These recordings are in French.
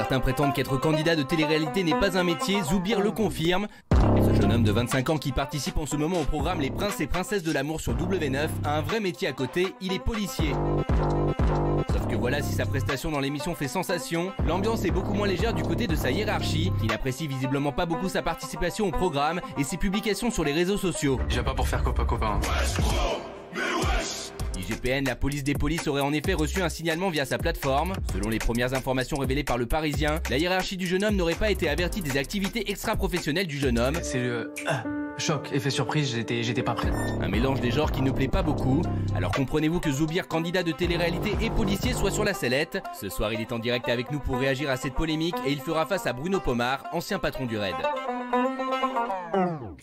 certains prétendent qu'être candidat de télé-réalité n'est pas un métier, Zoubir le confirme. Ce jeune homme de 25 ans qui participe en ce moment au programme Les Princes et Princesses de l'amour sur W9 a un vrai métier à côté, il est policier. Sauf que voilà, si sa prestation dans l'émission fait sensation, l'ambiance est beaucoup moins légère du côté de sa hiérarchie. Il n'apprécie visiblement pas beaucoup sa participation au programme et ses publications sur les réseaux sociaux. Je viens pas pour faire copain-copain. IGPN, la police des polices aurait en effet reçu un signalement via sa plateforme. Selon les premières informations révélées par Le Parisien, la hiérarchie du jeune homme n'aurait pas été avertie des activités extra-professionnelles du jeune homme. C'est le choc, effet surprise, j'étais pas prêt. Un mélange des genres qui ne plaît pas beaucoup. Alors comprenez-vous que Zoubir, candidat de télé-réalité et policier, soit sur la sellette. Ce soir, il est en direct avec nous pour réagir à cette polémique et il fera face à Bruno Pomar, ancien patron du RAID.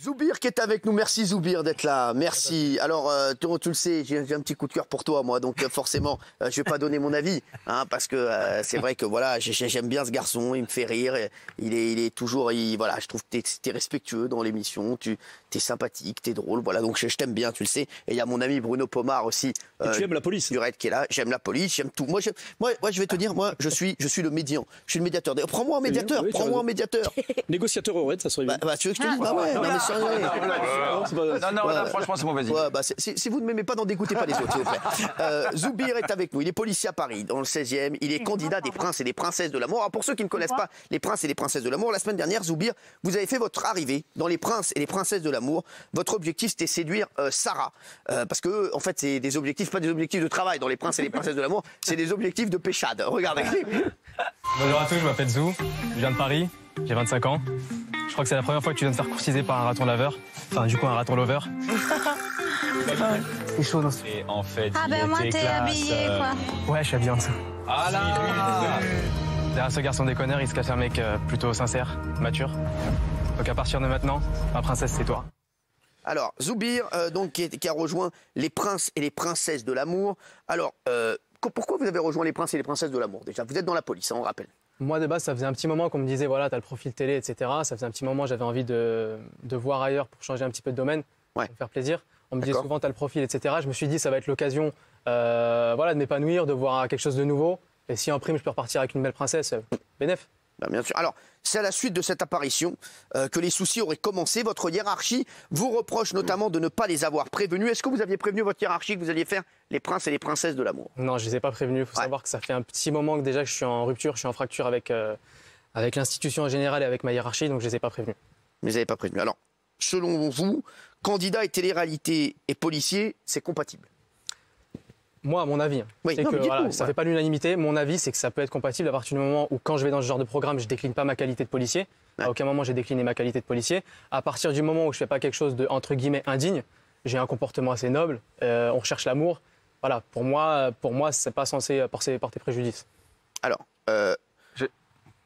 Zoubir qui est avec nous, merci Zoubir d'être là, merci. Alors tu le sais, j'ai un petit coup de cœur pour toi moi, donc forcément je vais pas donner mon avis, hein, parce que c'est vrai que voilà, j'aime bien ce garçon, il me fait rire, il est toujours, voilà, je trouve que t'es respectueux dans l'émission, t'es sympathique, t'es drôle, voilà, donc je t'aime bien, tu le sais. Et il y a mon ami Bruno Pomar aussi. Tu aimes la police du RAID qui est là, j'aime la police, j'aime tout. Moi je vais te dire, moi je suis le médian, je suis le médiateur. Prends-moi un médiateur, prends-moi un médiateur. Négociateur au RAID, ça serait bien. Bah tu veux que je te dise, bah ouais, non mais sérieux. Non, là, franchement, c'est mauvais. Ouais, bah, si vous ne m'aimez pas, n'en dégoûtez pas les autres, s'il vous plaît. Zoubir est avec nous. Il est policier à Paris, dans le 16e. Il est candidat des Princes et des Princesses de l'amour. Alors, pour ceux qui ne connaissent pas les Princes et les Princesses de l'amour, la semaine dernière, Zoubir, vous avez fait votre arrivée dans les Princes et les Princesses de l'amour. Votre objectif, c'était séduire Sarah. Parce que, en fait, c'est des objectifs, pas des objectifs de travail dans les Princes et les Princesses de l'amour. C'est des objectifs de péchade. Regardez. Bonjour à tous, je m'appelle Zou. Je viens de Paris. J'ai 25 ans. Je crois que c'est la première fois que tu viens de te faire courtiser par un raton laveur. Enfin, du coup, un raton lover. C'est chaud, non? Et en fait, ah ben moi, t'es habillé, quoi. Ouais, je suis habillé en dessous. Ah là! Derrière ce garçon déconneur, il se cache un mec plutôt sincère, mature. Donc à partir de maintenant, ma princesse, c'est toi. Alors, Zoubir, donc, qui a rejoint les Princes et les Princesses de l'amour. Alors, pourquoi vous avez rejoint les Princes et les Princesses de l'amour, déjà? Vous êtes dans la police, hein, on rappelle. Moi, de base, ça faisait un petit moment qu'on me disait, voilà, t'as le profil télé, etc. Ça faisait un petit moment, j'avais envie de voir ailleurs pour changer un petit peu de domaine, pour me faire plaisir. On me disait souvent, t'as le profil, etc. Je me suis dit, ça va être l'occasion voilà, de m'épanouir, de voir quelque chose de nouveau. Et si en prime, je peux repartir avec une belle princesse, bénef. Ben, bien sûr. Alors, c'est à la suite de cette apparition que les soucis auraient commencé. Votre hiérarchie vous reproche notamment de ne pas les avoir prévenus. Est-ce que vous aviez prévenu votre hiérarchie que vous alliez faire les Princes et les Princesses de l'amour? Non, je ne les ai pas prévenus. Il faut savoir que ça fait un petit moment que déjà que je suis en rupture, je suis en fracture avec l'institution en général et avec ma hiérarchie, donc je ne les ai pas prévenus. Vous ne les avez pas prévenus. Alors, selon vous, candidat et télé-réalité et policier, c'est compatible? Moi, à mon avis, oui, c'est non, que ça ne fait pas l'unanimité. Mon avis, c'est que ça peut être compatible à partir du moment où, quand je vais dans ce genre de programme, je ne décline pas ma qualité de policier. Ouais. À aucun moment, j'ai décliné ma qualité de policier. À partir du moment où je ne fais pas quelque chose de, entre guillemets, indigne, j'ai un comportement assez noble, on recherche l'amour. Voilà, pour moi, ce n'est pas censé porter préjudice. Alors,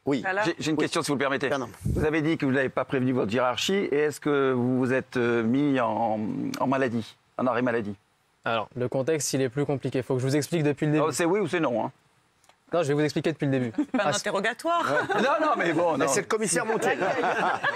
oui. J'ai une question, si vous le permettez. Pardon. Vous avez dit que vous n'avez pas prévenu votre hiérarchie. Et est-ce que vous vous êtes mis en maladie, en arrêt maladie? Alors, le contexte, il est plus compliqué. Il faut que je vous explique depuis le début. Oh, c'est oui ou c'est non, hein? Non, je vais vous expliquer depuis le début. C'est pas un interrogatoire. Ouais. Non, mais bon. C'est le commissaire Monté.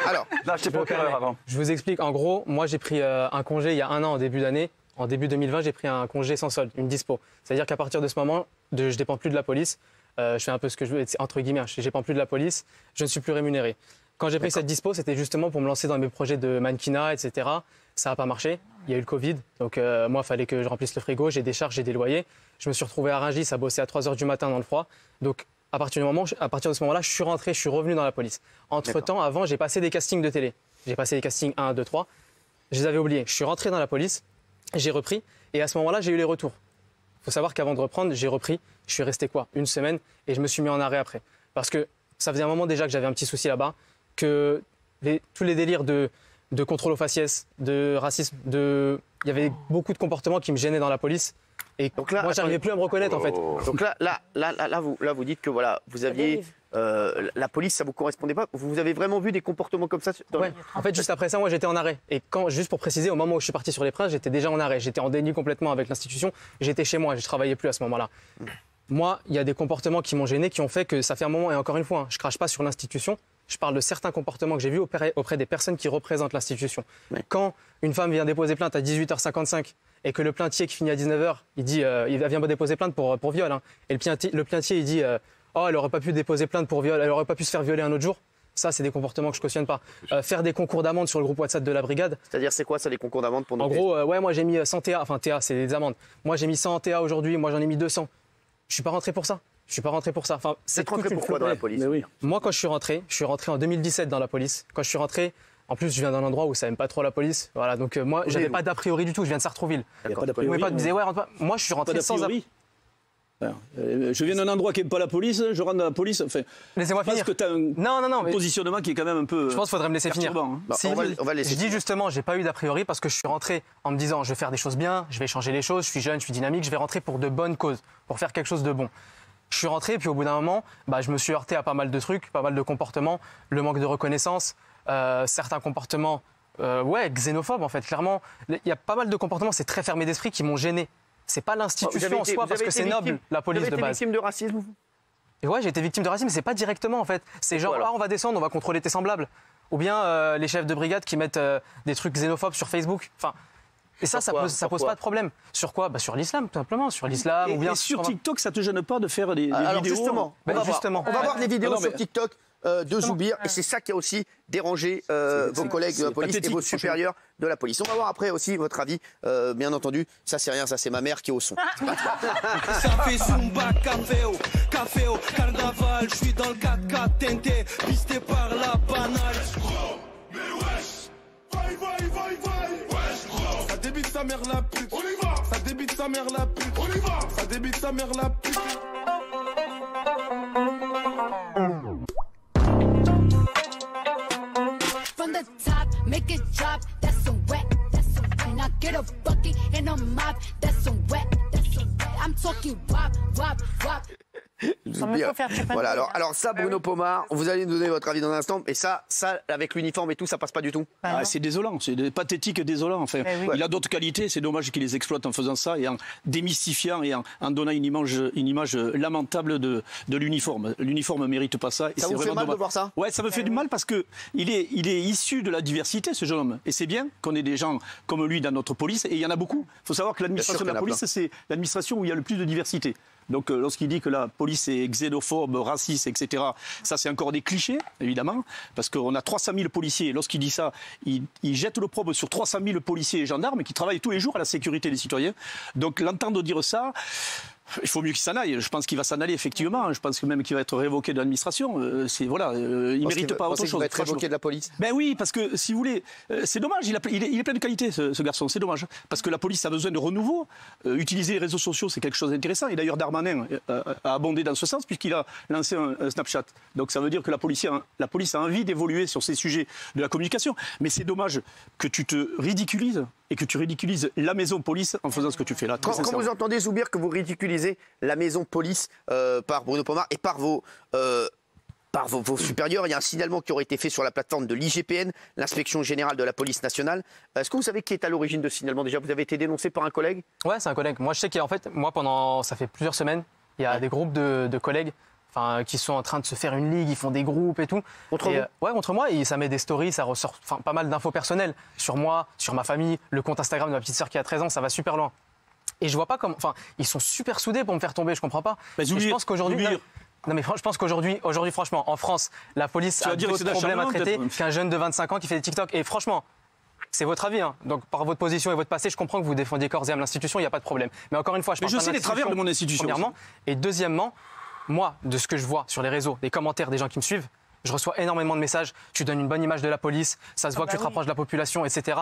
Alors, non, je t'ai procureur avant. Je vous explique. En gros, moi, j'ai pris un congé il y a un an, en début d'année. En début 2020, j'ai pris un congé sans solde, une dispo. C'est-à-dire qu'à partir de ce moment, je ne dépends plus de la police. Je fais un peu ce que je veux, entre guillemets. Je ne dépends plus de la police. Je ne suis plus rémunéré. Quand j'ai pris cette dispo, c'était justement pour me lancer dans mes projets de mannequinat, etc. Ça n'a pas marché. Il y a eu le Covid. Donc, moi, il fallait que je remplisse le frigo. J'ai des charges, j'ai des loyers. Je me suis retrouvé à Rungis à bosser à 3 h du matin dans le froid. Donc, à partir de ce moment-là, je suis rentré, je suis revenu dans la police. Entre-temps, avant, j'ai passé des castings de télé. J'ai passé des castings 1, 2, 3. Je les avais oubliés. Je suis rentré dans la police. J'ai repris. Et à ce moment-là, j'ai eu les retours. Il faut savoir qu'avant de reprendre, j'ai repris. Je suis resté une semaine. Et je me suis mis en arrêt après. Parce que ça faisait un moment déjà que j'avais un petit souci là-bas. Que tous les délires de contrôle aux faciès, de racisme, il y avait beaucoup de comportements qui me gênaient dans la police. Et donc là, moi, j'arrivais plus à me reconnaître, en fait. Donc là, vous dites que voilà, vous aviez la police, ça vous correspondait pas. Vous avez vraiment vu des comportements comme ça Ouais. En fait, juste après ça, moi, j'étais en arrêt. Et juste pour préciser, au moment où je suis parti sur les Princes, j'étais déjà en arrêt. J'étais en déni complètement avec l'institution. J'étais chez moi. Je travaillais plus à ce moment-là. Moi, il y a des comportements qui m'ont gêné, qui ont fait que ça fait un moment. Et encore une fois, je crache pas sur l'institution. Je parle de certains comportements que j'ai vus auprès des personnes qui représentent l'institution. Ouais. Quand une femme vient déposer plainte à 18h55 et que le plaintier qui finit à 19h, il dit il vient déposer plainte pour viol. Hein, et le plaintier, il dit oh, elle aurait pas pu déposer plainte pour viol, elle aurait pas pu se faire violer un autre jour. Ça, c'est des comportements que je cautionne pas. Faire des concours d'amende sur le groupe WhatsApp de la brigade. C'est-à-dire, c'est quoi ça, les concours d'amende pour nous? En gros, ouais, moi j'ai mis 100 TA, enfin TA, c'est des amendes. Moi j'ai mis 100 TA aujourd'hui, moi j'en ai mis 200. Je suis pas rentré pour ça. Je suis pas rentré pour ça. Enfin, c'est rentré pourquoi dans la police? Mais oui. Moi, quand je suis rentré en 2017 dans la police. Quand je suis rentré, en plus, je viens d'un endroit où ça aime pas trop la police. Voilà, donc moi, j'avais pas d'a priori du tout. Je viens de Sartrouville. Il y a pas d'a Vous priori. pouvez pas me dire, ouais, rentre pas. Moi, je suis rentré sans. Je viens d'un endroit qui n'aime pas la police, je rentre dans la police. Enfin, laissez-moi finir. Parce que tu as un positionnement qui est quand même un peu. Je pense qu'il faudrait me laisser finir. Hein. Bah, on va laisser je dis justement, j'ai pas eu d'a priori parce que je suis rentré en me disant, je vais faire des choses bien, je vais changer les choses, je suis jeune, je suis dynamique, je vais rentrer pour de bonnes causes, pour faire quelque chose de bon. Je suis rentré, puis au bout d'un moment, je me suis heurté à pas mal de trucs, pas mal de comportements, le manque de reconnaissance, certains comportements, xénophobes en fait, clairement. Il y a pas mal de comportements, c'est très fermé d'esprit, qui m'ont gêné. C'est pas l'institution en soi, parce que c'est noble, la police de base. Vous avez été victime de racisme? Et ouais, j'ai été victime de racisme, mais c'est pas directement en fait. C'est genre, on va descendre, on va contrôler tes semblables. Ou bien les chefs de brigade qui mettent des trucs xénophobes sur Facebook. Enfin, et ça pose pas de problème. Sur quoi? Sur l'islam, tout simplement. Sur l'islam. Et sur TikTok, ça te gêne pas de faire des vidéos? Justement, on va voir des vidéos sur TikTok de Zoubir, et c'est ça qui a aussi dérangé vos collègues de la police et vos supérieurs de la police. On va voir après aussi votre avis, bien entendu. Ça c'est rien, ça c'est ma mère qui est au son. Ça fait Zumba, café au carnaval, je suis dans le 4x4 teinté, pisté par la banale. Mais wesh, vaille, ça débite sa mère la pute, on y va. Ça débite sa mère la pute, on y va. Ça débite sa mère la pute. From the top, make it drop, that's some wet, that's some wet. And I get a bucket and a mop, that's some wet, that's some wet. I'm talking wop, wop, wop. Voilà, alors ça, Bruno Pomar, vous allez nous donner votre avis dans un instant, mais ça avec l'uniforme et tout, ça passe pas du tout. C'est désolant, c'est pathétique et désolant. Enfin, il a d'autres qualités, c'est dommage qu'il les exploite en faisant ça et en démystifiant et en donnant une image lamentable de l'uniforme. L'uniforme ne mérite pas ça. Ça vous fait mal de voir ça? Ouais, ça me fait du mal parce qu'il est issu de la diversité, ce jeune homme. Et c'est bien qu'on ait des gens comme lui dans notre police, et il y en a beaucoup. Il faut savoir que l'administration de la police, c'est l'administration où il y a le plus de diversité. Donc lorsqu'il dit que la police est xénophobe, raciste, etc., ça c'est encore des clichés, évidemment, parce qu'on a 300 000 policiers. Lorsqu'il dit ça, il jette l'opprobre sur 300 000 policiers et gendarmes qui travaillent tous les jours à la sécurité des citoyens. Donc l'entendre dire ça... Il faut mieux qu'il s'en aille. Je pense qu'il va s'en aller, effectivement. Je pense même qu'il va être révoqué de l'administration. Il ne mérite pas autre chose. Il va être révoqué de la police? Ben oui, parce que, si vous voulez, c'est dommage. Il est plein de qualités, ce garçon. C'est dommage. Parce que la police a besoin de renouveau. Utiliser les réseaux sociaux, c'est quelque chose d'intéressant. Et d'ailleurs, Darmanin a abondé dans ce sens, puisqu'il a lancé un Snapchat. Donc ça veut dire que la police a envie d'évoluer sur ces sujets de la communication. Mais c'est dommage que tu te ridiculises et que tu ridiculises la maison police en faisant ce que tu fais là. Quand vous entendez, Zoubir, que vous ridiculisez la maison police par Bruno Pomar et par vos supérieurs, il y a un signalement qui aurait été fait sur la plateforme de l'IGPN, l'inspection générale de la police nationale. Est-ce que vous savez qui est à l'origine de ce signalement? Déjà, vous avez été dénoncé par un collègue? Ouais, c'est un collègue. Moi, je sais qu'en fait, ça fait plusieurs semaines, il y a des groupes de collègues qui sont en train de se faire une ligue, ils font des groupes et tout. Contre vous? Ouais, contre moi, et ça met des stories, ça ressort pas mal d'infos personnelles sur moi, sur ma famille, le compte Instagram de ma petite sœur qui a 13 ans, ça va super loin. Et je vois pas comment... ils sont super soudés pour me faire tomber, je comprends pas. Je pense qu'aujourd'hui... Non mais je pense qu'aujourd'hui, franchement, en France, la police a d'autres problèmes à traiter qu'un jeune de 25 ans qui fait des TikTok. Et franchement, c'est votre avis, hein. Donc par votre position et votre passé, je comprends que vous défendiez corps et âme l'institution, il n'y a pas de problème. Mais encore une fois, je sais les travers de mon institution. Premièrement, et deuxièmement, moi, de ce que je vois sur les réseaux, des commentaires des gens qui me suivent, je reçois énormément de messages. Tu donnes une bonne image de la police, ça se voit que tu te rapproches de la population, etc.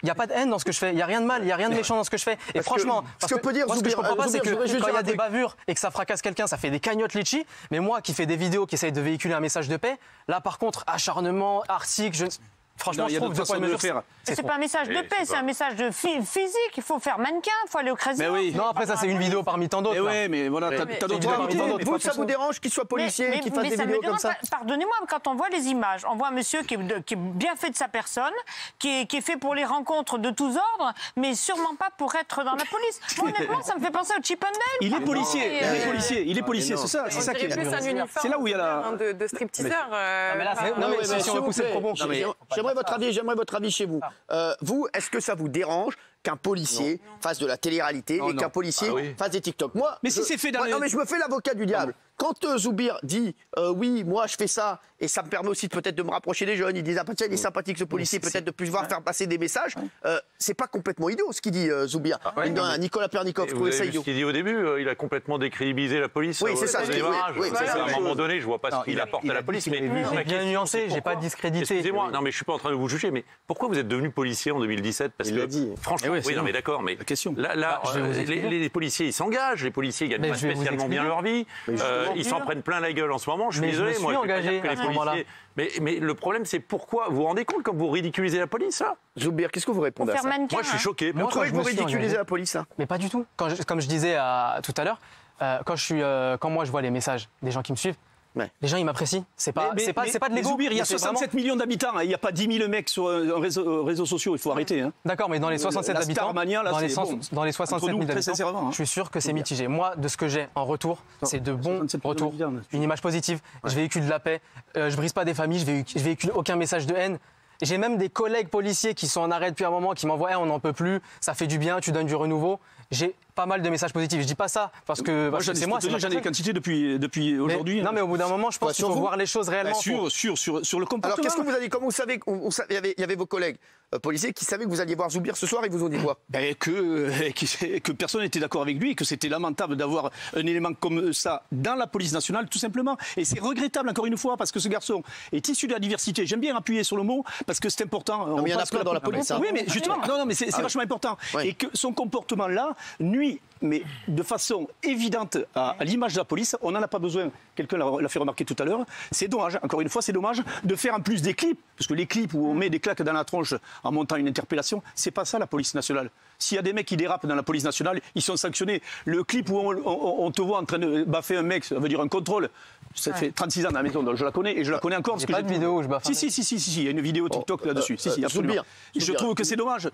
Il n'y a pas de haine dans ce que je fais, il n'y a rien de mal, il n'y a rien de méchant dans ce que je fais. Et franchement, ce que je comprends pas, c'est que quand il y a des bavures et que ça fracasse quelqu'un, ça fait des cagnottes litchi. Mais moi qui fais des vidéos qui essayent de véhiculer un message de paix, là par contre, acharnement, article, franchement, je trouve de quoi mesure. C'est pas un message de paix, c'est un message de physique. Il faut faire mannequin, il faut aller au Crédit. Oui. Non, après ça c'est une vidéo parmi tant d'autres. Mais voilà, t'as d'autres. Vous, ça vous dérange qu'il soit policier, qu'il fasse des vidéos comme ça? Pardonnez-moi, quand on voit les images, on voit un monsieur qui est bien fait de sa personne, qui est fait pour les rencontres de tous ordres, mais sûrement pas pour être dans la police. Moi, honnêtement, ça me fait penser au Chip and Dale. Il est policier, c'est ça qui est. C'est là où il y a la de stripteaseur. Non mais si on veut pousser le propos. J'aimerais votre avis chez vous. Vous, est-ce que ça vous dérange qu'un policier fasse de la télé-réalité et qu'un policier fasse des TikTok? Moi, mais si c'est fait dans non, mais je me fais l'avocat du diable. quand Zoubir dit oui, moi je fais ça et ça me permet aussi peut-être de me rapprocher des jeunes, ils disent ah tiens il est sympathique ce policier, peut-être de pouvoir faire passer des messages, c'est pas complètement idiot ce qu'il dit Zoubir. Nicolas Pernikov, vous avez vu ce qu'il dit au début, il a complètement décrédibilisé la police. Oui, c'est ça. À un moment donné, je vois pas ce qu'il apporte à la police. Mais bien nuancé, j'ai pas discrédité. Excusez-moi, non mais je suis pas en train de vous juger, mais pourquoi vous êtes devenu policier en 2017? Parce que franchement, oui, non mais d'accord, mais là, les policiers ils s'engagent, les policiers gagnent pas spécialement bien leur vie, ils s'en prennent plein la gueule en ce moment. Je suis désolé, moi, engagé que les policiers. Mais le problème, c'est pourquoi vous vous rendez compte quand vous ridiculisez la police, là? Zoubir, qu'est-ce que vous répondez à ça? Moi, je suis choqué. Vous trouvez que vous ridiculisez la police, là? Mais pas du tout. Comme je disais tout à l'heure, quand moi je vois les messages des gens qui me suivent, les gens ils m'apprécient. C'est pas de l'ego. Zoubir, il y a 67 millions d'habitants. Il n'y a pas 10 000 mecs sur un réseaux sociaux. Il faut arrêter. Hein. D'accord, mais dans les 67 habitants, dans les 67 000 habitants, je suis sûr que c'est mitigé. Moi, de ce que j'ai en retour, c'est de bons retours, une image positive. Je véhicule de la paix. Je brise pas des familles. Je véhicule aucun message de haine. J'ai même des collègues policiers qui sont en arrêt depuis un moment, qui m'envoient on n'en peut plus, ça fait du bien, tu donnes du renouveau. J'ai pas mal de messages positifs. Je dis pas ça parce que c'est moi. J'en ai des quantités depuis aujourd'hui. Non, mais au bout d'un moment, je pense qu'il faut voir les choses réellement. Sur le comportement. Alors, qu'est-ce que vous avez dit? Comment vous savez il y avait vos collègues policiers qui savaient que vous alliez voir Zoubir ce soir, ils vous ont dit quoi? Que personne n'était d'accord avec lui et que c'était lamentable d'avoir un élément comme ça dans la police nationale, tout simplement. Et c'est regrettable, encore une fois, parce que ce garçon est issu de la diversité. J'aime bien appuyer sur le mot parce que c'est important. Non, mais il y en a plein dans la police. Oui, mais justement, mais c'est vachement important. Et que son comportement-là nuit, mais de façon évidente à l'image de la police. On n'en a pas besoin. Quelqu'un l'a fait remarquer tout à l'heure. C'est dommage, encore une fois, c'est dommage de faire en plus des clips, parce que les clips où on met des claques dans la tronche en montant une interpellation, c'est pas ça la police nationale. S'il y a des mecs qui dérapent dans la police nationale, ils sont sanctionnés. Le clip où on te voit en train de baffer un mec, ça veut dire un contrôle. Ça fait 36 ans dans la maison, donc je la connais et je la connais encore. Parce que pas de vidéo où je baffe. Si, il y a une vidéo TikTok là-dessus. Si, absolument. Je trouve que c'est dommage.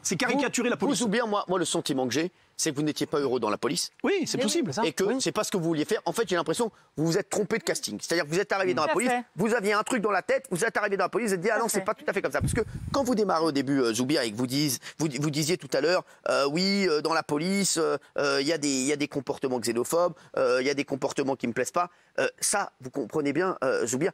C'est caricaturer la police. Zoubir, moi, le sentiment que j'ai, c'est que vous n'étiez pas heureux dans la police. Oui, c'est possible. Et que c'est pas ce que vous vouliez faire. En fait, j'ai l'impression que vous vous êtes trompé de casting. C'est-à-dire que vous êtes arrivé dans la police, vous aviez un truc dans la tête, vous êtes arrivé dans la police, vous êtes dit ah non, c'est pas tout à fait comme ça. Parce que quand vous démarrez au début, Zoubir, et que vous disiez tout à l'heure, dans la police, il y a des comportements xénophobes, il y a des comportements qui me plaisent pas. Ça, vous comprenez bien, Zoubir,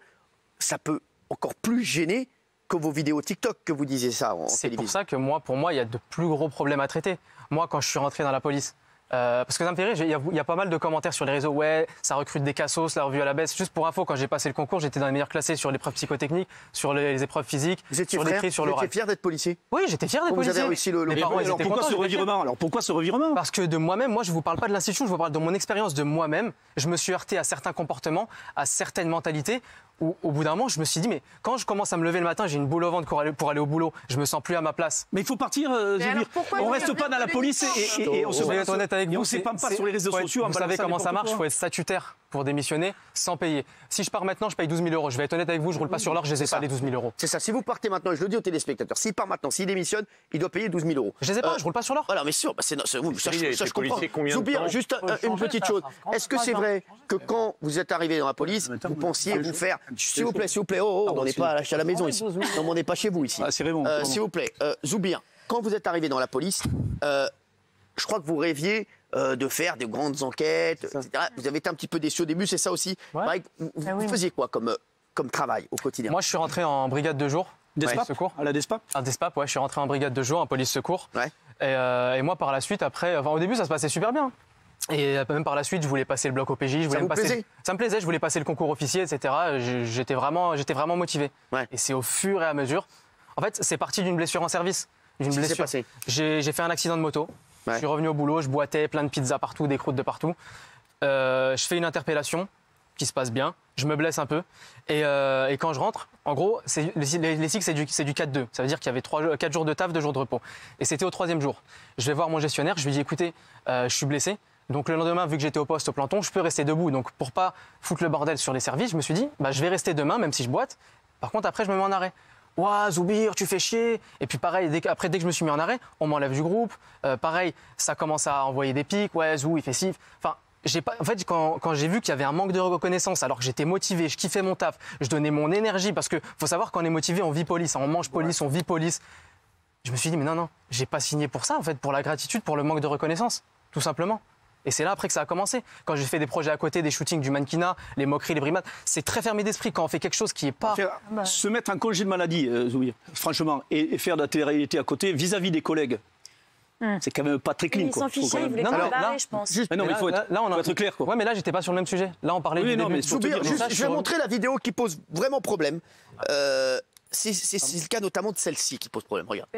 ça peut encore plus gêner que vos vidéos TikTok que vous disiez ça en télévision. C'est pour ça que pour moi, il y a de plus gros problèmes à traiter. Moi, quand je suis rentré dans la police, parce que ça me fait rire, il y a pas mal de commentaires sur les réseaux, ouais, ça recrute des cassos, la revue à la baisse. Juste pour info, quand j'ai passé le concours, j'étais dans les meilleurs classés sur l'épreuve psychotechnique, sur les épreuves physiques, sur l'écrit, sur l'oral. Vous étiez fier d'être policier? Oui, j'étais fier d'être policier. Vous avez réussi le parents, alors pourquoi ce revirement? Parce que de moi-même, moi je vous parle pas de l'institution, je vous parle de mon expérience de moi-même. Je me suis heurté à certains comportements, à certaines mentalités. Où, au bout d'un moment, je me suis dit, mais quand je commence à me lever le matin, j'ai une boule au ventre pour aller au boulot, je me sens plus à ma place. Mais il faut partir, Zoubir. On reste pas dans la police et on se va être honnête avec vous. On s'épame pas sur les réseaux sociaux. Vous savez comment ça marche, il faut être statutaire pour démissionner sans payer. Si je pars maintenant, je paye 12 000 €. Je vais être honnête avec vous, je roule pas sur l'or, je les ai pas les 12 000 €. C'est ça, si vous partez maintenant, et je le dis aux téléspectateurs, s'il part maintenant, s'il démissionne, il doit payer 12 000 €. Je les ai pas, je roule pas sur l'or. Voilà, mais sûr, ça je comprends. Zoubir, juste une petite chose. Est-ce que c'est vrai que quand vous êtes arrivé dans la police, vous pensiez vous faire, s'il vous plaît, on n'est pas à la maison ici. Non, on n'est pas chez vous ici. C'est vraiment. S'il vous plaît, Zoubir, quand vous êtes arrivé dans la police, je crois que vous rêviez de faire de grandes enquêtes, etc. Vous avez été un petit peu déçu au début, c'est ça aussi. Pareil, vous faisiez quoi comme travail au quotidien? Moi, je suis rentré en brigade de jour. DESPAP, secours. À la DESPAP? À DESPAP, ouais, je suis rentré en brigade de jour, en police secours. Et moi, par la suite, après, au début, ça se passait super bien. Et même par la suite, je voulais passer le bloc OPJ. Ça me plaisait, je voulais passer le concours officier, etc. J'étais vraiment motivé. Et c'est au fur et à mesure. En fait, c'est parti d'une blessure en service. J'ai fait un accident de moto. Je suis revenu au boulot, je boitais, plein de pizzas partout, des croûtes de partout. Je fais une interpellation qui se passe bien. Je me blesse un peu. Et quand je rentre, en gros, les cycles, c'est du 4-2. Ça veut dire qu'il y avait 4 jours de taf, 2 jours de repos. Et c'était au 3e jour. Je vais voir mon gestionnaire, je lui dis écoutez, je suis blessé. Donc le lendemain, vu que j'étais au poste au planton, je peux rester debout. Donc pour pas foutre le bordel sur les services, je me suis dit, je vais rester demain, même si je boite. Par contre, après, je me mets en arrêt. Ouah, Zoubir, tu fais chier. Et puis pareil, dès que je me suis mis en arrêt, on m'enlève du groupe. Pareil, ça commence à envoyer des pics. Ouais, Zou, il fait ci. Enfin, en fait, quand j'ai vu qu'il y avait un manque de reconnaissance, alors que j'étais motivé, je kiffais mon taf, je donnais mon énergie, parce que faut savoir, quand on est motivé, on vit police, on mange police, on vit police. Je me suis dit, mais non, j'ai pas signé pour ça, en fait, pour la gratitude, pour le manque de reconnaissance, tout simplement. Et c'est là après que ça a commencé. Quand j'ai fait des projets à côté, des shootings, du mannequinat, les moqueries, les brimades, c'est très fermé d'esprit quand on fait quelque chose qui n'est pas... Se mettre en congé de maladie, Zoubir, franchement, et faire de la télé-réalité à côté, vis-à-vis des collègues, c'est quand même pas très clean. Ils s'en fichaient, ils voulaient pas barrer, je pense. Non, mais il faut être clair. Ouais, mais là, j'étais pas sur le même sujet. Là, on parlait du début. Je vais montrer la vidéo qui pose vraiment problème. C'est le cas notamment de celle-ci qui pose problème. Regarde.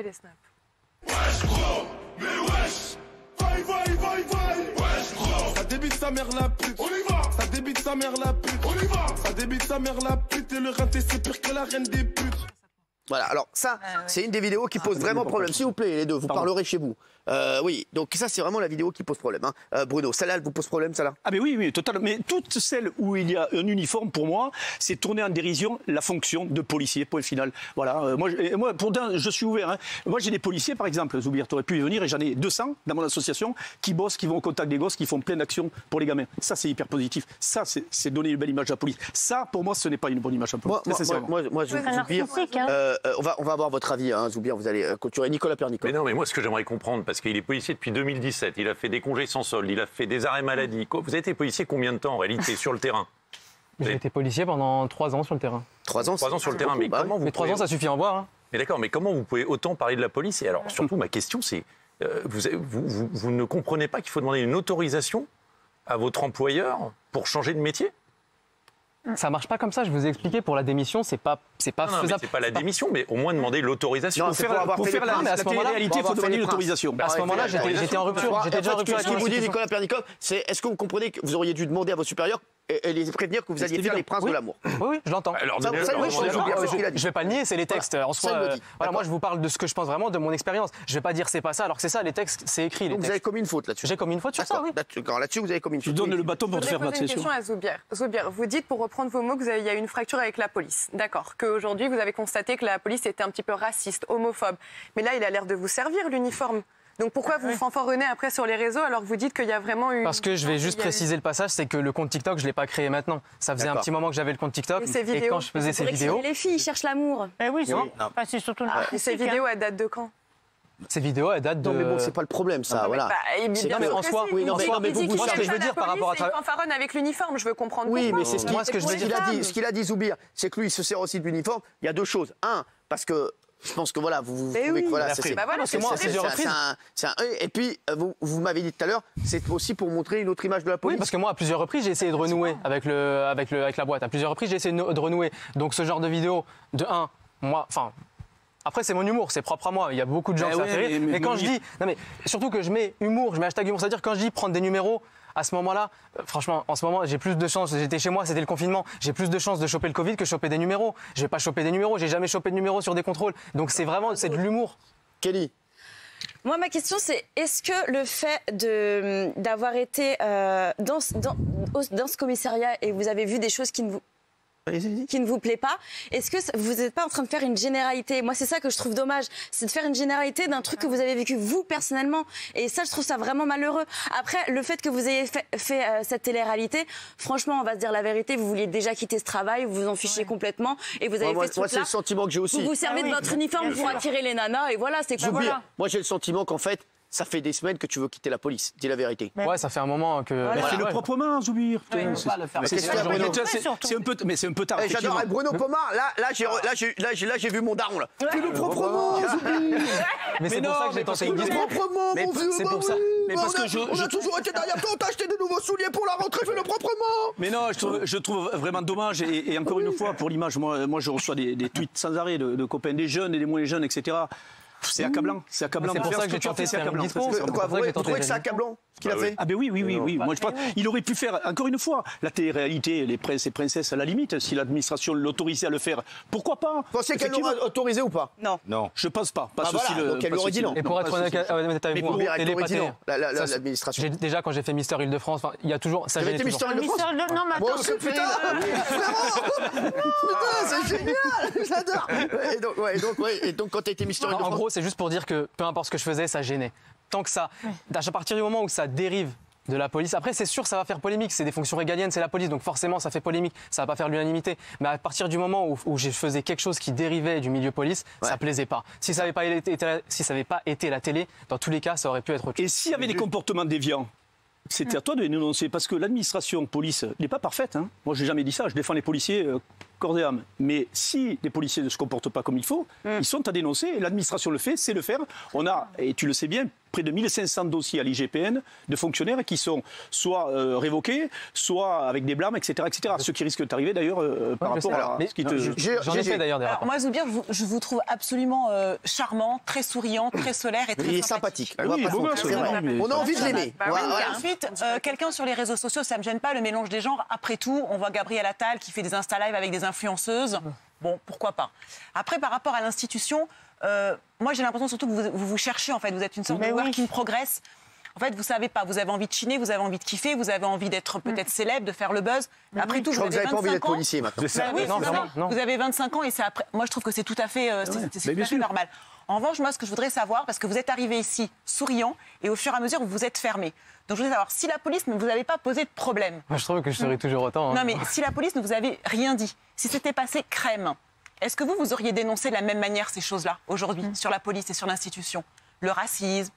Wesh, gros, mais wesh, wesh, gros, ça débite sa mère la pute, on y va, ça débite sa mère la pute, on y va, ça débite sa mère la pute et le rinté c'est pire que la reine des putes. Voilà, alors ça, c'est une des vidéos qui pose vraiment problème. S'il vous plaît, les deux, vous parlerez chez vous. Oui, donc ça, c'est vraiment la vidéo qui pose problème. Hein. Bruno, celle-là, elle vous pose problème, celle-là? Ah, mais oui, totalement. Mais toutes celles où il y a un uniforme, pour moi, c'est tourner en dérision la fonction de policier, point final. Voilà. Moi, pourtant, je suis ouvert. Hein. Moi, j'ai des policiers, par exemple, Zoubir, tu aurais pu y venir, et j'en ai 200 dans mon association qui bossent, qui vont au contact des gosses, qui font plein d'actions pour les gamins. Ça, c'est hyper positif. Ça, c'est donner une belle image à la police. Ça, pour moi, ce n'est pas une bonne image à la police. Moi, Zoubir, on va avoir votre avis, hein, Zoubir, vous allez clôturer. Nicolas Pernicot. Mais non, mais moi, ce que j'aimerais comprendre, parce qu'il est policier depuis 2017, il a fait des congés sans solde, il a fait des arrêts maladie. Vous avez été policier combien de temps, en réalité, sur le terrain? J'ai été policier pendant 3 ans sur le terrain. 3 ans, 3 ans sur le terrain, mais comment vous... Mais 3 ans, ça suffit à en voir. Hein. Mais d'accord, mais comment vous pouvez autant parler de la police? Et alors, surtout, ma question, c'est, vous ne comprenez pas qu'il faut demander une autorisation à votre employeur pour changer de métier? Ça marche pas comme ça, je vous ai expliqué, pour la démission, c'est pas faisable. C'est pas la démission, mais au moins demander l'autorisation. Pour faire la télé-réalité, il faut demander l'autorisation. À ce moment-là, j'étais en rupture. J'étais déjà en rupture. Ce qu'il vous dit, Nicolas Pernicot, c'est est-ce que vous comprenez que vous auriez dû demander à vos supérieurs et les prévenir que vous alliez faire les princes de l'amour? Oui, je l'entends. Je vais pas le nier, c'est les textes. En soi, moi je vous parle de ce que je pense vraiment, de mon expérience. Je vais pas dire c'est pas ça, alors que c'est ça, les textes, c'est écrit. Donc vous avez commis une faute là-dessus? J'ai commis une faute sur ça, oui. Là-dessus, vous avez commis une faute. Je donne le bâton pour te faire battre. Une question à Zoubir. Zoubir, vous dites, pour reprendre vos mots, qu'il y a eu une fracture avec la police. D'accord. Qu'aujourd'hui, vous avez constaté que la police était un petit peu raciste, homophobe. Mais là, il a l'air de vous servir, l'uniforme. Donc pourquoi vous fanfaronnez après sur les réseaux alors que vous dites qu'il y a vraiment eu... Parce que je vais juste préciser le passage, c'est que le compte TikTok, je ne l'ai pas créé maintenant. Ça faisait un petit moment que j'avais le compte TikTok. Et quand je faisais ces vidéos... Les filles, ils cherchent l'amour. Eh oui, c'est surtout... Et ces vidéos, elles datent de quand? Ces vidéos, elles datent de... Non mais bon, c'est pas le problème ça, voilà. Non mais en soi, oui, mais vous, moi ce que je veux dire par rapport à... Il fanfaronne avec l'uniforme, je veux comprendre pourquoi. Oui, mais c'est ce que je veux dire. Ce qu'il a dit, Zoubir, c'est que lui, il se sert aussi de l'uniforme. Il y a deux choses. Un, parce que... Je pense que voilà, vous trouvez que voilà, c'est et puis vous m'avez dit tout à l'heure, c'est aussi pour montrer une autre image de la police. Oui, parce que moi à plusieurs reprises j'ai essayé de renouer avec la boîte. À plusieurs reprises j'ai essayé de renouer. Donc ce genre de vidéo, de un, moi, enfin. Après, c'est mon humour, c'est propre à moi. Il y a beaucoup de gens qui ça fait rire. Mais quand je dis, non mais surtout que je mets humour, je mets hashtag humour, c'est-à-dire quand je dis prendre des numéros. À ce moment-là, franchement, en ce moment, j'ai plus de chances. J'étais chez moi, c'était le confinement. J'ai plus de chances de choper le Covid que de choper des numéros. Je vais pas choper des numéros. J'ai jamais chopé de numéros sur des contrôles. Donc c'est de l'humour. Kelly. Moi, ma question, c'est est-ce que le fait d'avoir été dans ce commissariat et vous avez vu des choses qui ne vous plaît pas, est-ce que vous n'êtes pas en train de faire une généralité? Moi, c'est ça que je trouve dommage, c'est de faire une généralité d'un truc que vous avez vécu vous personnellement. Et ça, je trouve ça vraiment malheureux. Après, le fait que vous ayez fait cette télé-réalité, franchement, on va se dire la vérité, vous vouliez déjà quitter ce travail, vous vous en fichez complètement, et vous avez fait ce truc-là. Moi, c'est le sentiment que j'ai aussi. Vous vous servez de votre uniforme pour attirer les nanas, et voilà, c'est quoi. Moi, j'ai le sentiment qu'en fait, ça fait des semaines que tu veux quitter la police. Dis la vérité. Ouais, ça fait un moment que... Mais fais-le proprement, Zoubir. C'est un peu tard. J'adore. Bruno Pomar, là, j'ai vu mon daron, là. Fais-le proprement, Zoubir. Mais c'est pour ça que j'ai tenté une discours. Proprement, mon vieux. C'est pour ça. Mais parce que on a toujours été derrière toi, on t'a acheté de nouveaux souliers pour la rentrée, fais-le proprement. Mais non, je trouve vraiment dommage. Et encore une fois, pour l'image, moi, je reçois des tweets sans arrêt de copains, des jeunes et des moins jeunes, etc. C'est accablant. C'est accablant. C'est pour ça que j'ai tenté de faire un discours. Vous trouvez que c'est accablant ce qu'il a fait? Ah ben oui. Moi, je pense, il aurait pu faire, encore une fois, la télé-réalité, les princes et princesses à la limite, si l'administration l'autorisait à le faire, pourquoi pas? Vous pensez qu'elle l'aurait autorisé ou pas? Non. Je pense pas. Donc elle lui aurait dit non. Et pour être honnête avec vous, l'administration. Déjà, quand j'ai fait Mister Île-de-France, il y a toujours... Vous avez été Mister Île-de-France? Non, mais attends, putain, c'est génial, j'adore. Et donc quand t'as été Mister Île-de-France... En gros, c'est juste pour dire que peu importe ce que je faisais, ça gênait. Tant que ça, à partir du moment où ça dérive de la police, après c'est sûr ça va faire polémique, c'est des fonctions régaliennes, c'est la police, donc forcément ça fait polémique, ça va pas faire l'unanimité. Mais à partir du moment où je faisais quelque chose qui dérivait du milieu police, ça plaisait pas. Si ça avait pas été la télé, dans tous les cas, ça aurait pu être autre chose. Et s'il y avait des comportements déviants, C'était à toi de les dénoncer, parce que l'administration police n'est pas parfaite. Hein. Moi, j'ai jamais dit ça. Je défends les policiers corps et âme. Mais si les policiers ne se comportent pas comme il faut, ils sont à dénoncer. Et l'administration le fait, c'est le faire. On a, et tu le sais bien, près de 1500 dossiers à l'IGPN de fonctionnaires qui sont soit révoqués, soit avec des blâmes, etc., etc. Ce qui risque d'arriver d'ailleurs par rapport à ce qui te... J'en ai fait d'ailleurs des rapports. Moi, Zoubir, je vous trouve absolument charmant, très souriant, très solaire et très Il est sympathique. Ah oui, on a envie de l'aimer. Ensuite, quelqu'un sur les réseaux sociaux, ça me gêne pas, le mélange des genres. Après tout, on voit Gabriel Attal qui fait des Insta Live avec des influenceuses. Bon, pourquoi pas. Après, par rapport à l'institution, moi j'ai l'impression surtout que vous cherchez, en fait, vous êtes une sorte de work in progress. En fait, vous savez pas, vous avez envie de chiner, vous avez envie de kiffer, vous avez envie d'être peut-être célèbre, de faire le buzz. Après tout, vous avez 25 ans. Pas envie d'être policier maintenant. Oui, non. Vous avez 25 ans et c'est après. Moi, je trouve que c'est tout à fait, normal. En revanche, moi, ce que je voudrais savoir, parce que vous êtes arrivé ici souriant et au fur et à mesure, vous vous êtes fermé. Donc, je voudrais savoir si la police ne vous avait pas posé de problème. Moi, je trouve que je serais toujours autant. Hein. Non, mais si la police ne vous avait rien dit, si c'était passé crème, est-ce que vous auriez dénoncé de la même manière ces choses-là aujourd'hui sur la police et sur l'institution, le racisme,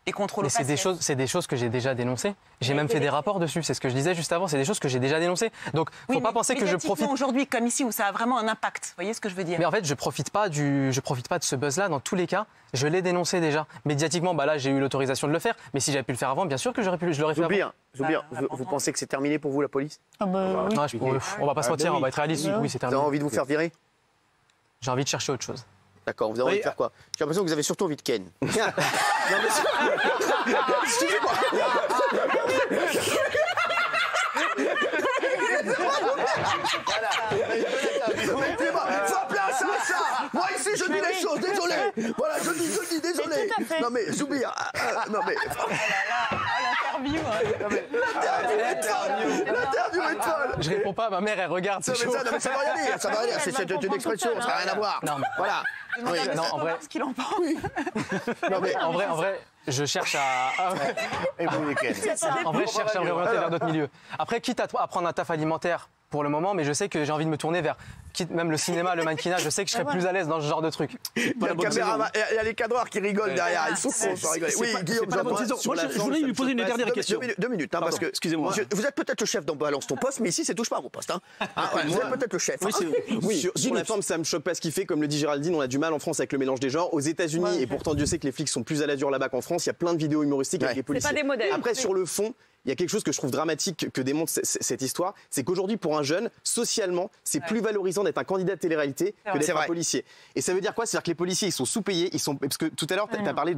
les contrôles au faciès? C'est des choses que j'ai déjà dénoncées. J'ai même fait des rapports dessus. C'est ce que je disais juste avant. C'est des choses que j'ai déjà dénoncées. Donc, faut pas penser que je profite. Aujourd'hui, comme ici, où ça a vraiment un impact. Vous voyez ce que je veux dire? Mais en fait, je profite pas de ce buzz-là. Dans tous les cas, je l'ai dénoncé déjà. Médiatiquement, là, j'ai eu l'autorisation de le faire. Mais si j'avais pu le faire avant, bien sûr que je l'aurais fait avant. Zoubir, vous pensez que c'est terminé pour vous, la police? On va pas se mentir, on va être réaliste. Oui, c'est terminé. Vous avez envie de vous faire virer? J'ai envie de chercher autre chose. D'accord, vous avez envie de faire quoi? J'ai l'impression que vous avez surtout envie de Ken. Excusez-moi. Faut appeler un ça. Moi ici je dis les choses, désolé. Voilà, je dis désolé. Non mais Zoubir, non mais... L'interview est folle. Je réponds pas, ma mère elle regarde. Non mais ça va y aller, ça va aller. C'est une expression, ça n'a rien à voir. Voilà. Non, en vrai, ce qu'il en pense. Non mais en vrai, je cherche à. En vrai, je cherche à me réorienter vers d'autres milieux. Après, quitte à prendre un taf alimentaire pour le moment, mais je sais que j'ai envie de me tourner vers même le cinéma, le mannequinat. Je sais que je serais plus à l'aise dans ce genre de truc. Il y a les cadreurs qui rigolent derrière. Ils sont cons pour rigoler. Oui, Guillaume, je voulais lui poser une dernière question. 2 minutes, parce que excusez-moi. Vous êtes peut-être le chef dans Balance ton poste, mais ici, ça touche pas à vos postes. Vous êtes peut-être le chef. Oui, sur la forme, ça me choque pas ce qu'il fait. Comme le dit Géraldine, on a du mal en France avec le mélange des genres. Aux États-Unis, et pourtant Dieu sait que les flics sont plus à la dure là-bas qu'en France, il y a plein de vidéos humoristiques avec les policiers. C'est pas des modèles. Après, sur le fond, il y a quelque chose que je trouve dramatique que démontre cette histoire, c'est qu'aujourd'hui, pour un jeune, socialement, c'est plus valorisant d'être un candidat de télé-réalité que d'être un policier. Et ça veut dire quoi? C'est-à-dire que les policiers, ils sont sous-payés, parce que tout à l'heure, tu as parlé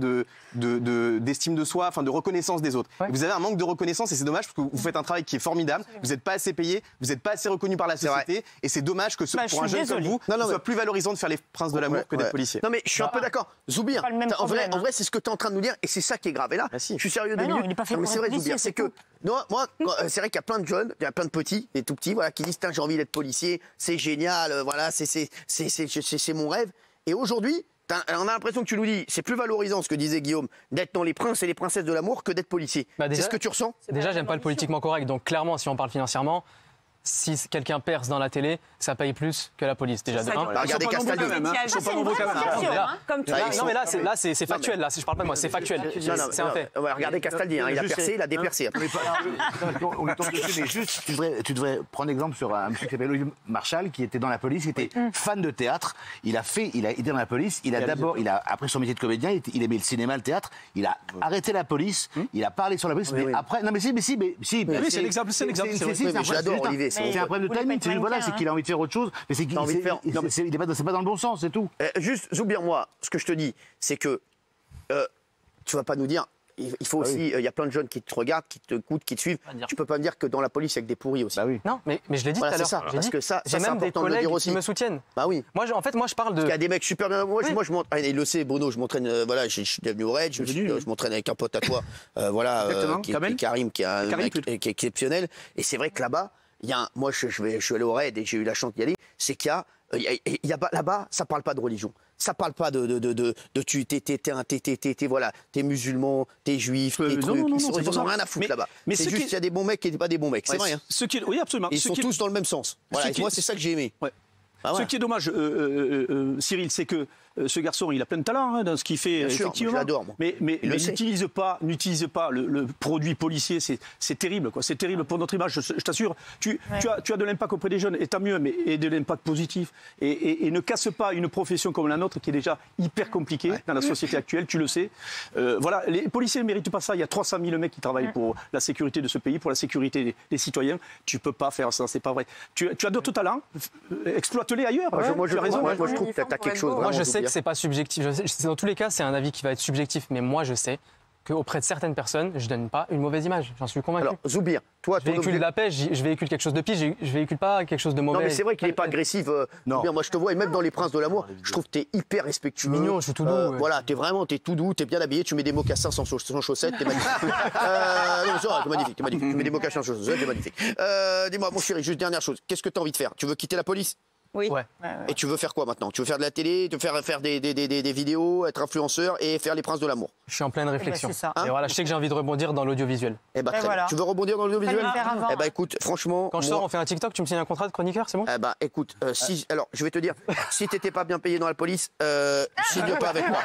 d'estime de soi, de reconnaissance des autres. Vous avez un manque de reconnaissance et c'est dommage parce que vous faites un travail qui est formidable, vous n'êtes pas assez payé, vous n'êtes pas assez reconnu par la société et c'est dommage que pour un jeune comme vous, ce soit plus valorisant de faire les princes de l'amour que d'être policier. Non mais je suis un peu d'accord. Zoubir, en vrai, c'est ce que tu es en train de nous dire et c'est ça qui est grave. Et là, je suis sérieux 2 minutes. Mais c'est vrai, Zoubir, c'est que moi, c'est vrai qu'il y a plein de jeunes, il y a plein de petits, des tout petits, voilà, qui disent j'ai envie d'être policier, c'est génial, voilà, c'est mon rêve. Et aujourd'hui, on a l'impression que tu nous dis, c'est plus valorisant ce que disait Guillaume, d'être dans les princes et les princesses de l'amour que d'être policier. C'est ce que tu ressens? Déjà, j'aime pas le politiquement correct, donc clairement, si on parle financièrement, si quelqu'un perce dans la télé, ça paye plus que la police déjà. Regardez Castaldi. Non mais là c'est factuel. Là, si je parle pas de moi, c'est factuel. C'est un fait. Regardez Castaldi, il a percé, il a dépercé. On est tombé dessus, mais juste, tu devrais prendre exemple sur un monsieur qui s'appelle Olivier Marchal, qui était dans la police, qui était fan de théâtre. Il a été dans la police. Il a après son métier de comédien, il aimait le cinéma, le théâtre. Il a arrêté la police. Il a parlé sur la police. Mais après, non mais si. C'est l'exemple. J'adore Olivier. C'est un problème de timing, c'est qu'il a envie de faire autre chose, mais c'est qu'il n'est pas dans le bon sens, c'est tout. Juste, Zoubir, moi, ce que je te dis, c'est que tu vas pas nous dire, il faut aussi, il y a plein de jeunes qui te regardent, qui te écoutent, qui te suivent. Tu peux pas me dire que dans la police, il y a que des pourris aussi. Non, mais je l'ai dit tout à l'heure. Parce que ça, j'ai même des collègues qui me soutiennent. Bah oui. Moi, je parle de. Il y a des mecs super bien. Moi, je m'entraîne. Il le sait, Bruno. Je m'entraîne. Voilà, je suis devenu au raid. Je m'entraîne avec un pote à toi. Voilà, qui est Karim, qui est un mec qui est exceptionnel. Et c'est vrai que là-bas. Moi, je suis allé au raid et j'ai eu la chance d'y aller. C'est qu'il y a là-bas, ça parle pas de religion. Ça parle pas t'es musulman, t'es juif, t'es trucs. Ils ont rien à foutre là-bas. Mais c'est juste qu'il y a des bons mecs et pas des bons mecs. C'est vrai. Oui, absolument. Ils sont tous dans le même sens. Voilà. Moi, c'est ça que j'ai aimé. Ah ouais. Ce qui est dommage, Cyril, c'est que ce garçon, il a plein de talent dans ce qu'il fait, Bien sûr, effectivement. je l'adore, moi. Mais n'utilise pas le produit policier, c'est terrible, quoi. C'est terrible pour notre image, je t'assure. Tu as de l'impact auprès des jeunes, et tant mieux, mais et de l'impact positif. Et ne casse pas une profession comme la nôtre, qui est déjà hyper compliquée dans la société actuelle, tu le sais. Voilà, les policiers ne méritent pas ça. Il y a 300 000 mecs qui travaillent pour la sécurité de ce pays, pour la sécurité des citoyens. Tu peux pas faire ça, c'est pas vrai. Tu as d'autres talents, exploite-les ailleurs. Moi, tu as raison. moi, je trouve que tu as quelque chose. Moi, je sais que c'est pas subjectif. Dans tous les cas, c'est un avis qui va être subjectif. Mais moi, je sais qu'auprès de certaines personnes, je donne pas une mauvaise image. J'en suis convaincu. Alors, Zoubir, toi, je véhicule de la paix, je véhicule quelque chose de pire, je véhicule pas quelque chose de mauvais. Non, mais c'est vrai qu'il n'est pas agressif. Zoubir, moi, je te vois, et même dans Les Princes de l'amour, je trouve que tu es hyper respectueux. Mignon, je suis tout doux. Ouais. Voilà, t'es tout doux, t'es bien habillé, tu mets des mocassins sans chaussettes, t'es magnifique. Non, c'est vrai, t'es magnifique. Tu mets des mocassins sans chaussettes, t'es magnifique. Dis-moi, mon chéri, juste dernière chose, qu'est-ce que tu as envie de faire? Tu veux quitter la police? Oui. Ouais. Et tu veux faire quoi maintenant? Tu veux faire de la télé, tu veux faire des vidéos, être influenceur et faire Les Princes de l'amour? Je suis en pleine réflexion. c'est ça. Et voilà, je sais que j'ai envie de rebondir dans l'audiovisuel. Eh ben, très voilà. bien. Tu veux rebondir dans l'audiovisuel? Fallait le faire avant, Eh ben, écoute, franchement. Quand je sors, on fait un TikTok, tu me signes un contrat de chroniqueur, c'est bon? Eh ben, écoute, alors, je vais te dire, si t'étais pas bien payé dans la police, signe pas avec moi.